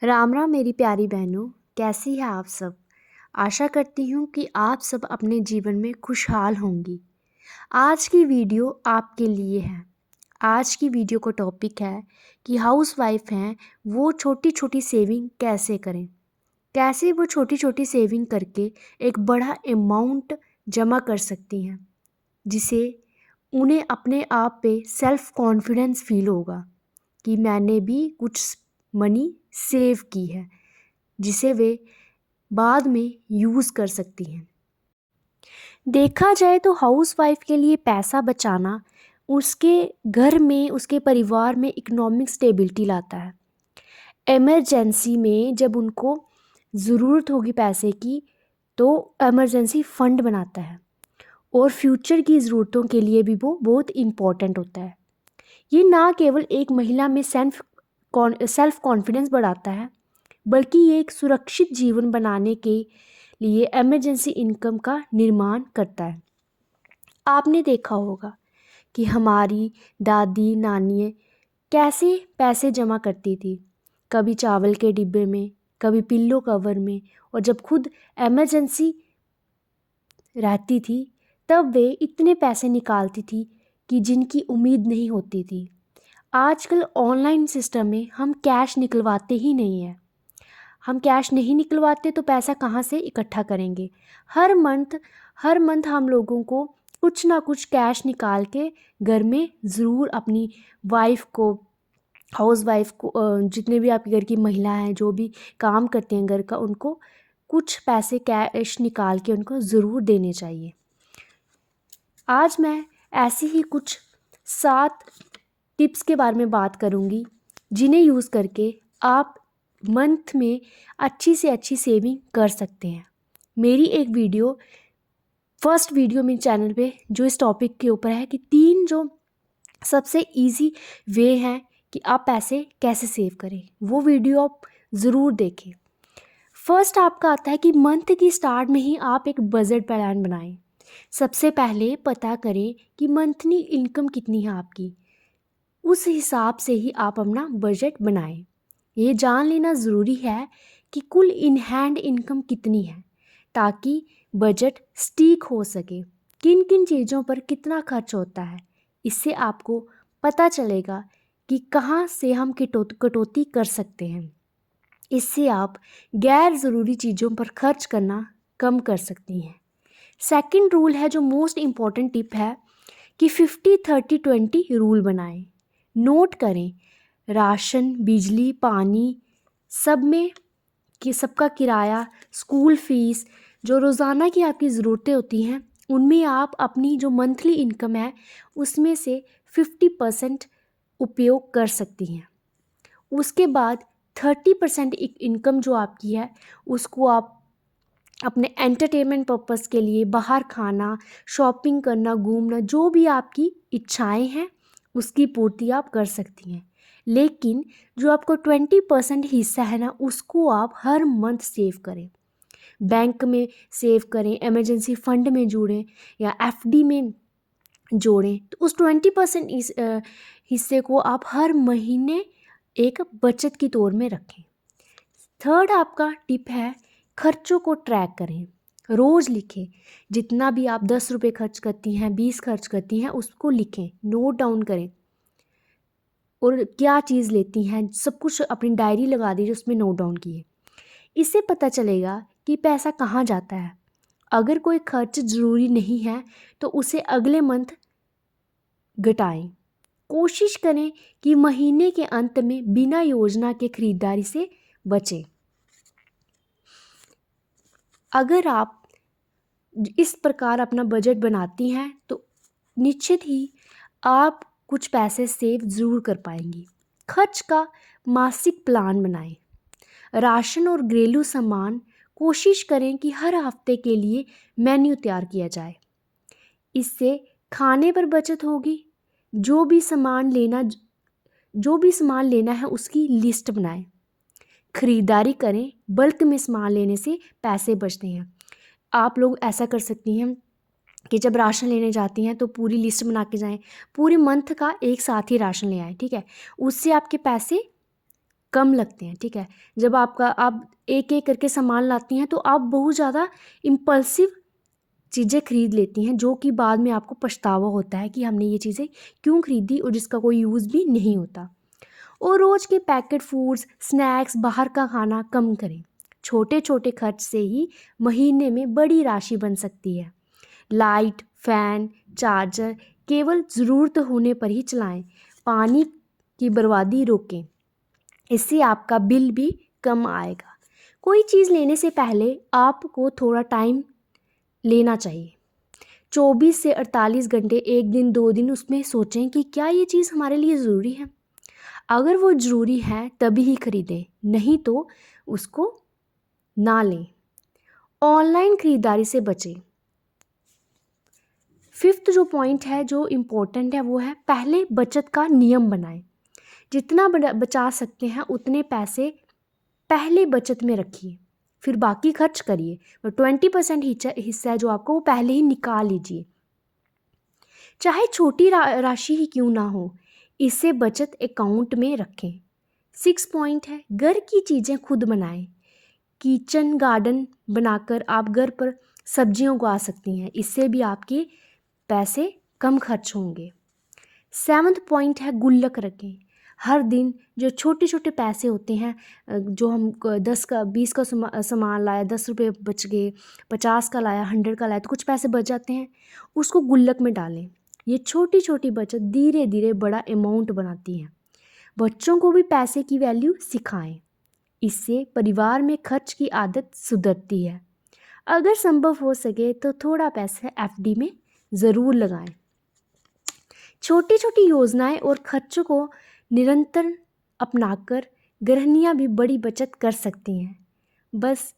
राम राम मेरी प्यारी बहनों, कैसी है आप सब। आशा करती हूँ कि आप सब अपने जीवन में खुशहाल होंगी। आज की वीडियो आपके लिए है। आज की वीडियो का टॉपिक है कि हाउस वाइफ हैं वो छोटी छोटी सेविंग कैसे करें, कैसे वो छोटी छोटी सेविंग करके एक बड़ा अमाउंट जमा कर सकती हैं, जिसे उन्हें अपने आप पे सेल्फ कॉन्फिडेंस फील होगा कि मैंने भी कुछ मनी सेव की है, जिसे वे बाद में यूज़ कर सकती हैं। देखा जाए तो हाउसवाइफ के लिए पैसा बचाना उसके घर में, उसके परिवार में इकोनॉमिक स्टेबिलिटी लाता है। इमरजेंसी में जब उनको ज़रूरत होगी पैसे की, तो इमरजेंसी फ़ंड बनाता है और फ्यूचर की ज़रूरतों के लिए भी वो बहुत इम्पॉर्टेंट होता है। ये ना केवल एक महिला में सेल्फ कॉन्फिडेंस बढ़ाता है, बल्कि ये एक सुरक्षित जीवन बनाने के लिए इमरजेंसी इनकम का निर्माण करता है। आपने देखा होगा कि हमारी दादी नानी कैसे पैसे जमा करती थी, कभी चावल के डिब्बे में, कभी पिल्लो कवर में, और जब खुद इमरजेंसी रहती थी तब वे इतने पैसे निकालती थी कि जिनकी उम्मीद नहीं होती थी। आजकल ऑनलाइन सिस्टम में हम कैश निकलवाते ही नहीं हैं। हम कैश नहीं निकलवाते तो पैसा कहाँ से इकट्ठा करेंगे। हर मंथ हम लोगों को कुछ ना कुछ कैश निकाल के घर में ज़रूर अपनी वाइफ को, हाउस वाइफ को, जितने भी आपके घर की महिला हैं जो भी काम करते हैं घर का, उनको कुछ पैसे कैश निकाल के उनको ज़रूर देने चाहिए। आज मैं ऐसी ही कुछ 7 टिप्स के बारे में बात करूँगी, जिन्हें यूज़ करके आप मंथ में अच्छी से अच्छी सेविंग कर सकते हैं। मेरी एक वीडियो, फर्स्ट वीडियो मेरे चैनल पे जो इस टॉपिक के ऊपर है कि 3 जो सबसे इजी वे हैं कि आप पैसे कैसे सेव करें, वो वीडियो आप ज़रूर देखें। फर्स्ट आपका आता है कि मंथ की स्टार्ट में ही आप एक बजट प्लान बनाएं। सबसे पहले पता करें कि मंथली इनकम कितनी है आपकी, उस हिसाब से ही आप अपना बजट बनाएं। ये जान लेना ज़रूरी है कि कुल इन हैंड इनकम कितनी है, ताकि बजट स्टिक हो सके। किन किन चीज़ों पर कितना खर्च होता है, इससे आपको पता चलेगा कि कहाँ से हम कटौती कर सकते हैं। इससे आप गैर ज़रूरी चीज़ों पर खर्च करना कम कर सकती हैं। सेकंड रूल है जो मोस्ट इम्पॉर्टेंट टिप है कि 50-30-20 रूल बनाएं। नोट करें राशन, बिजली, पानी, सब में कि सबका किराया, स्कूल फीस, जो रोज़ाना की आपकी ज़रूरतें होती हैं, उनमें आप अपनी जो मंथली इनकम है उसमें से 50% उपयोग कर सकती हैं। उसके बाद 30% इनकम जो आपकी है उसको आप अपने एंटरटेनमेंट पर्पस के लिए बाहर खाना, शॉपिंग करना, घूमना, जो भी आपकी इच्छाएं हैं उसकी पूर्ति आप कर सकती हैं। लेकिन जो आपको 20% हिस्सा है ना, उसको आप हर मंथ सेव करें। बैंक में सेव करें, इमरजेंसी फंड में जोड़ें या एफडी में जोड़ें। तो उस 20% हिस्से को आप हर महीने एक बचत की तौर में रखें। थर्ड आपका टिप है खर्चों को ट्रैक करें। रोज़ लिखें, जितना भी आप 10 रुपये खर्च करती हैं, 20 खर्च करती हैं, उसको लिखें, नोट डाउन करें। और क्या चीज़ लेती हैं सब कुछ अपनी डायरी लगा दीजिए, उसमें नोट डाउन किए। इससे पता चलेगा कि पैसा कहाँ जाता है। अगर कोई खर्च ज़रूरी नहीं है तो उसे अगले मंथ घटाएं। कोशिश करें कि महीने के अंत में बिना योजना के खरीदारी से बचें। अगर आप इस प्रकार अपना बजट बनाती हैं तो निश्चित ही आप कुछ पैसे सेव ज़रूर कर पाएंगी। खर्च का मासिक प्लान बनाएं। राशन और घरेलू सामान कोशिश करें कि हर हफ्ते के लिए मेन्यू तैयार किया जाए। इससे खाने पर बचत होगी। जो भी सामान लेना है उसकी लिस्ट बनाएं। खरीदारी करें, बल्क में सामान लेने से पैसे बचते हैं। आप लोग ऐसा कर सकती हैं कि जब राशन लेने जाती हैं तो पूरी लिस्ट बना के जाएं, पूरे मंथ का एक साथ ही राशन ले आएँ, ठीक है। उससे आपके पैसे कम लगते हैं, ठीक है। जब आप एक एक करके सामान लाती हैं तो आप बहुत ज़्यादा इम्पल्सिव चीज़ें खरीद लेती हैं, जो कि बाद में आपको पछतावा होता है कि हमने ये चीज़ें क्यों खरीदी और जिसका कोई यूज़ भी नहीं होता। और रोज़ के पैकेट फूड्स, स्नैक्स, बाहर का खाना कम करें। छोटे छोटे खर्च से ही महीने में बड़ी राशि बन सकती है। लाइट, फैन, चार्जर केवल ज़रूरत होने पर ही चलाएं। पानी की बर्बादी रोकें, इससे आपका बिल भी कम आएगा। कोई चीज़ लेने से पहले आपको थोड़ा टाइम लेना चाहिए। 24 से 48 घंटे, एक दिन 2 दिन उसमें सोचें कि क्या ये चीज़ हमारे लिए ज़रूरी है। अगर वो ज़रूरी है तभी ही खरीदें, नहीं तो उसको ना लें। ऑनलाइन ख़रीदारी से बचें। फिफ्थ जो पॉइंट है जो इम्पोर्टेंट है वो है, पहले बचत का नियम बनाएं। जितना बचा सकते हैं उतने पैसे पहले बचत में रखिए, फिर बाकी खर्च करिए। और 20% हिस्सा है जो आपको, वो पहले ही निकाल लीजिए, चाहे छोटी राशि ही क्यों ना हो। इसे बचत अकाउंट में रखें। 6 पॉइंट है, घर की चीज़ें खुद बनाएं। किचन गार्डन बनाकर आप घर पर सब्जियां उगा सकती हैं, इससे भी आपके पैसे कम खर्च होंगे। 7वां पॉइंट है, गुल्लक रखें। हर दिन जो छोटे छोटे पैसे होते हैं, जो हम 10 का 20 का सामान लाया, 10 रुपये बच गए, 50 का लाया, 100 का लाया, तो कुछ पैसे बच जाते हैं, उसको गुल्लक में डालें। ये छोटी छोटी बचत धीरे धीरे बड़ा अमाउंट बनाती है। बच्चों को भी पैसे की वैल्यू सिखाएं, इससे परिवार में खर्च की आदत सुधरती है। अगर संभव हो सके तो थोड़ा पैसा एफडी में ज़रूर लगाएं। छोटी छोटी योजनाएं और खर्चों को निरंतर अपनाकर गृहिणियां भी बड़ी बचत कर सकती हैं। बस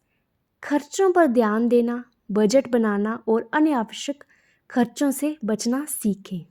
खर्चों पर ध्यान देना, बजट बनाना और अनावश्यक खर्चों से बचना सीखें।